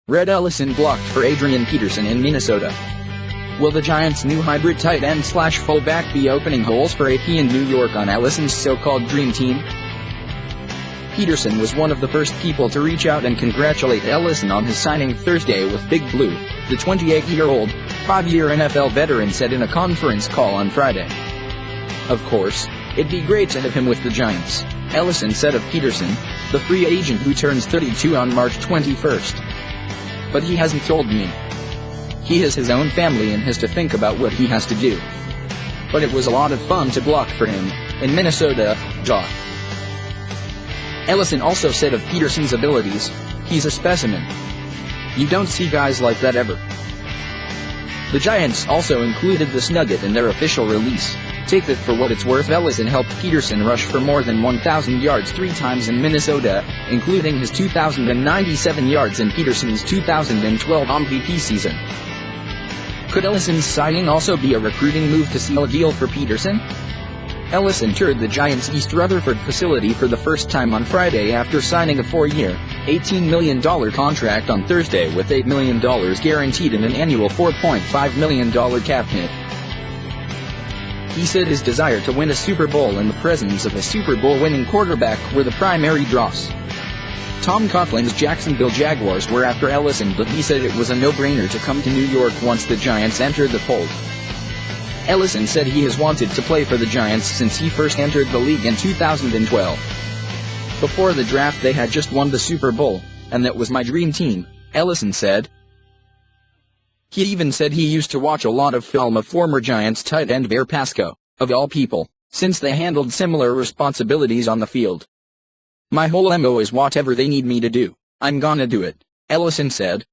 Rhett Ellison blocked for Adrian Peterson in Minnesota. Will the Giants' new hybrid tight end/fullback be opening holes for AP in New York on Ellison's so-called dream team? Peterson was one of the first people to reach out and congratulate Ellison on his signing Thursday with Big Blue, the 28-year-old, 5-year NFL veteran said in a conference call on Friday. Of course, it'd be great to have him with the Giants, Ellison said of Peterson, the free agent who turns 32 on March 21st. But he hasn't told me. He has his own family and has to think about what he has to do. But it was a lot of fun to block for him, in Minnesota. Ellison also said of Peterson's abilities, he's a specimen. You don't see guys like that ever. The Giants also included this nugget in their official release. Take that for what it's worth. Ellison helped Peterson rush for more than 1,000 yards 3 times in Minnesota, including his 2,097 yards in Peterson's 2012 MVP season. Could Ellison's signing also be a recruiting move to seal a deal for Peterson? Ellison toured the Giants' East Rutherford facility for the first time on Friday after signing a 4-year, $18 million contract on Thursday with $8 million guaranteed and an annual $4.5 million cap hit. He said his desire to win a Super Bowl in the presence of a Super Bowl winning quarterback were the primary draws. Tom Coughlin's Jacksonville Jaguars were after Ellison, but he said it was a no-brainer to come to New York once the Giants entered the fold. Ellison said he has wanted to play for the Giants since he first entered the league in 2012. Before the draft they had just won the Super Bowl, and that was my dream team, Ellison said. He even said he used to watch a lot of film of former Giants tight end Bear Pasco, of all people, since they handled similar responsibilities on the field. My whole MO is whatever they need me to do, I'm gonna do it, Ellison said.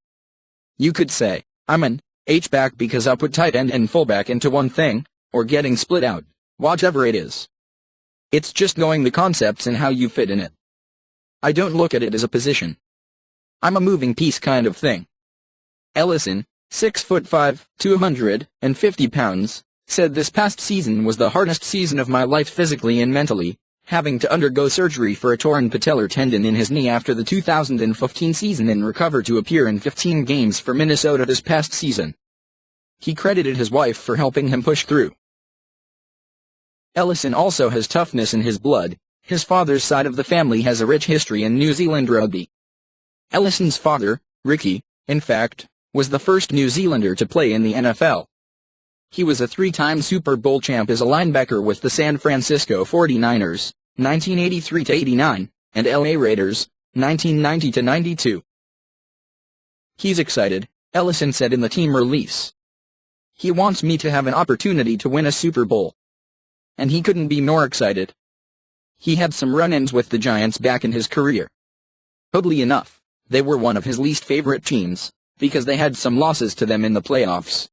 You could say, I'm an H-back because I put tight end and fullback into one thing, or getting split out, whatever it is. It's just knowing the concepts and how you fit in it. I don't look at it as a position. I'm a moving piece kind of thing. Ellison, 6'5", 250 pounds, said this past season was the hardest season of my life physically and mentally, having to undergo surgery for a torn patellar tendon in his knee after the 2015 season and recover to appear in 15 games for Minnesota this past season. He credited his wife for helping him push through. Ellison also has toughness in his blood. His father's side of the family has a rich history in New Zealand rugby. Ellison's father, Ricky, in fact, was the first New Zealander to play in the NFL. He was a 3-time Super Bowl champ as a linebacker with the San Francisco 49ers, 1983-89, and LA Raiders, 1990-92. He's excited, Ellison said in the team release. He wants me to have an opportunity to win a Super Bowl. And he couldn't be more excited. He had some run-ins with the Giants back in his career. Oddly enough, they were one of his least favorite teams, because they had some losses to them in the playoffs.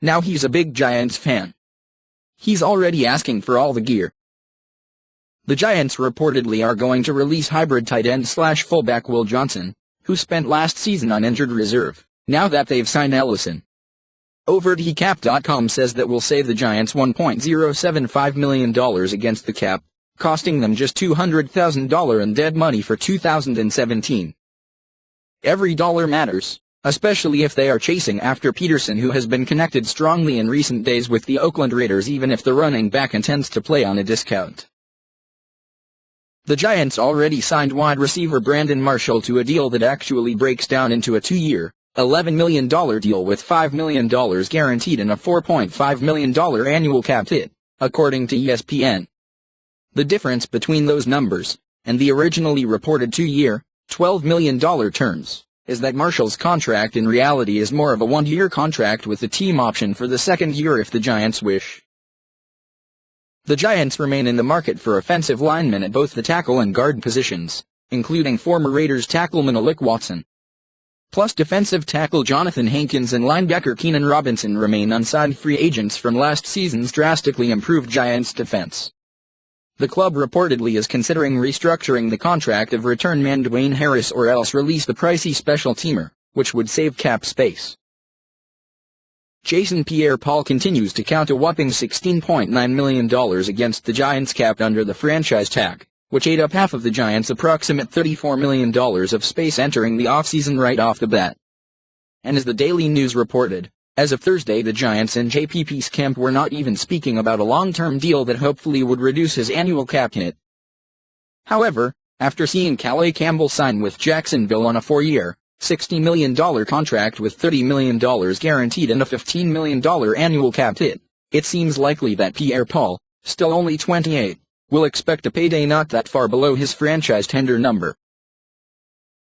Now he's a big Giants fan. He's already asking for all the gear. The Giants reportedly are going to release hybrid tight end/fullback Will Johnson, who spent last season on injured reserve, now that they've signed Ellison. OverTheCap.com says that will save the Giants $1.075 million against the cap, costing them just $200,000 in dead money for 2017. Every dollar matters, especially if they are chasing after Peterson, who has been connected strongly in recent days with the Oakland Raiders, even if the running back intends to play on a discount. The Giants already signed wide receiver Brandon Marshall to a deal that actually breaks down into a 2-year, $11 million deal with $5 million guaranteed and a $4.5 million annual cap hit, according to ESPN. The difference between those numbers, and the originally reported 2-year, $12 million terms, is that Marshall's contract in reality is more of a 1-year contract with a team option for the 2nd year if the Giants wish. The Giants remain in the market for offensive linemen at both the tackle and guard positions, including former Raiders tackle Malik Watson. Plus defensive tackle Jonathan Hankins and linebacker Keenan Robinson remain unsigned free agents from last season's drastically improved Giants defense. The club reportedly is considering restructuring the contract of return man Dwayne Harris or else release the pricey special teamer, which would save cap space. Jason Pierre-Paul continues to count a whopping $16.9 million against the Giants' cap under the franchise tag, which ate up half of the Giants' approximate $34 million of space entering the offseason right off the bat. And as the Daily News reported, as of Thursday the Giants and JPP's camp were not even speaking about a long-term deal that hopefully would reduce his annual cap hit. However, after seeing Calais Campbell sign with Jacksonville on a 4-year, $60 million contract with $30 million guaranteed and a $15 million annual cap hit, it seems likely that Pierre-Paul, still only 28, will expect a payday not that far below his franchise tender number.